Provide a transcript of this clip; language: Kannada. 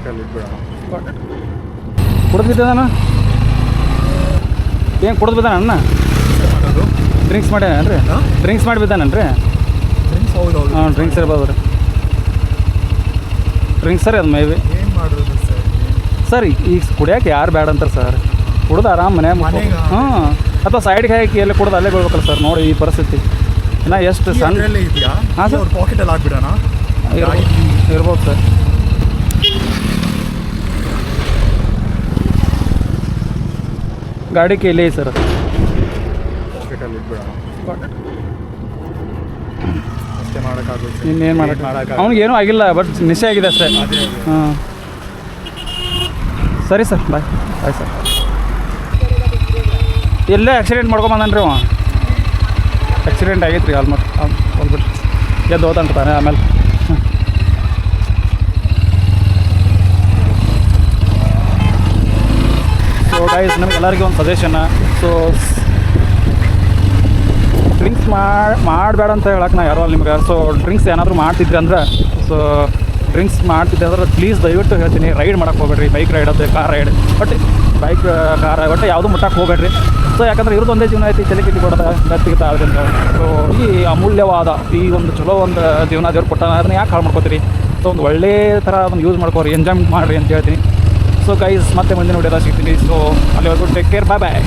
ಪಾಕೆಟಲ್ಲಿ ಇಟ್ಬಿಡೋಣ. ಕುಡ್ದು ಬಿದ್ದಾನ ಏನು ಕುಡ್ದು ಬಿದ್ದಾನ ಅಣ್ಣ? ಮಾಡೋದು ಡ್ರಿಂಕ್ಸ್ ಮಾಡ್ಯಾನನ್ರಿ? ಡ್ರಿಂಕ್ಸ್ ಮಾಡಿ ಬಿದ್ದಾನನ್ರಿ? ಡ್ರಿಂಕ್ಸ್ ಹೌದು ಹಾಂ ಡ್ರಿಂಕ್ಸ್ ಇರ್ಬೋದು ರೀ. ಡ್ರಿಂಕ್ಸ್ ಸರ್ ಅದು ಮೇ ಬಿ. ಏನು ಮಾಡೋದು ಸರ್ ಈಗ ಕುಡಿಯೋಕೆ ಯಾರು ಬೇಡ ಅಂತಾರೆ ಸರ್? ಕುಡ್ದು ಆರಾಮ್ ಮನ್ಯಾಗ ಹಾಂ ಅಥವಾ ಸೈಡ್ಗೆ ಹಾಕಿ ಎಲ್ಲಿ ಕುಡ್ದು ಅಲ್ಲೇ ಬೀಳ್ಬೇಕಲ್ಲ ಸರ್. ನೋಡಿ ಈ ಪರಿಸ್ಥಿತಿ ಇನ್ನು ಎಷ್ಟು ಸಣ್ಣ ಇದೆಯಾ? ಹಾಂ ಸರ್ ಪಾಕೆಟಲ್ಲಿ ಹಾಕ್ಬಿಡೋಣ. ಇರ್ಬೋದು ಸರ್. ಗಾಡಿ ಕೇಳಿ ಸರ್ ಪಾಕೆಟಲ್ಲಿ ಇಟ್ಬಿಡೋಣ. ಅಷ್ಟೇ ಮಾಡೋಕ್ಕಾಗುತ್ತೆ. ಇನ್ನೇನು ಮಾಡೋಕ್ಕೆ ಅವ್ನಿಗೇನೂ ಆಗಿಲ್ಲ, ಬಟ್ ನಿಶೆ ಆಗಿದೆ ಅಷ್ಟೇ. ಹಾಂ ಸರಿ ಸರ್, ಬಾಯ್ ಬಾಯ್ ಸರ್. ಎಲ್ಲೇ ಆಕ್ಸಿಡೆಂಟ್ ಮಾಡ್ಕೊಂಬಂದನ್ರಿ ಅವ. ಆಕ್ಸಿಡೆಂಟ್ ಆಗೈತೆ ರೀ ಆಲ್ಮೋಸ್ಟ್. ಹೋಗ್ಬಿಟ್ಟು ಎದ್ದು ಹೋದಂತಾನೆ ಆಮೇಲೆ. ಸೊ ಗೈಸ್, ನಮಗೆಲ್ಲರಿಗೂ ಒಂದು ಸಜೆಷನ್ನ. ಸೊ ಡ್ರಿಂಕ್ಸ್ ಮಾಡಬೇಡ ಅಂತ ಹೇಳಕ್ಕೆ ನಾ ಯಾರೋ ನಿಮ್ಗೆ. ಸೊ ಡ್ರಿಂಕ್ಸ್ ಏನಾದರೂ ಮಾಡ್ತಿದ್ರಿ ಅಂದ್ರೆ, ಸೊ ಡ್ರಿಂಕ್ಸ್ ಮಾಡ್ತಿದ್ದೆ ಅಂದ್ರೆ ಪ್ಲೀಸ್ ದಯವಿಟ್ಟು ಹೇಳ್ತೀನಿ, ರೈಡ್ ಮಾಡೋಕ್ಕೆ ಹೋಗ್ಬೇಡ್ರಿ. ಬೈಕ್ ರೈಡ್ ಅದು, car ride, but bike car ಒಟ್ಟು ಯಾವುದೂ ಮುಟ್ಟಕ್ಕೆ ಹೋಗ್ಬೇಡ್ರಿ. ಸೊ ಯಾಕಂದರೆ ಇರೋದು ಒಂದೇ ಜೀವನ ಐತಿ, ತಲೆ ಕೆಟ್ಟಿ ಕೊಡೋದ ಗತ್ತಿಗೆ ಆದ್ರಿಂದ. ಸೊ ಈ ಅಮೂಲ್ಯವಾದ ಈ ಒಂದು ಚಲೋ ಒಂದು ಜೀವನ ದೇವ್ರು ಕೊಟ್ಟ, ಅದನ್ನ ಯಾಕೆ ಹಾಳು ಮಾಡ್ಕೋತೀರಿ? ಸೊ ಒಂದು ಒಳ್ಳೆ ಥರ ಒಂದು ಯೂಸ್ ಮಾಡ್ಕೋರಿ, ಎಂಜಾಯ್ಮೆಂಟ್ ಮಾಡಿರಿ ಅಂತ ಹೇಳ್ತೀನಿ. ಸೊ ಗೈಸ್, ಮತ್ತೆ ಮುಂದಿನ ವಿಡಿಯೋದಾಗ ಸಿಗ್ತೀನಿ. ಸೊ ಅಲ್ಲಿವರೆಗೂ ಟೇಕ್ ಕೇರ್, ಬಾಯ್ ಬಾಯ್.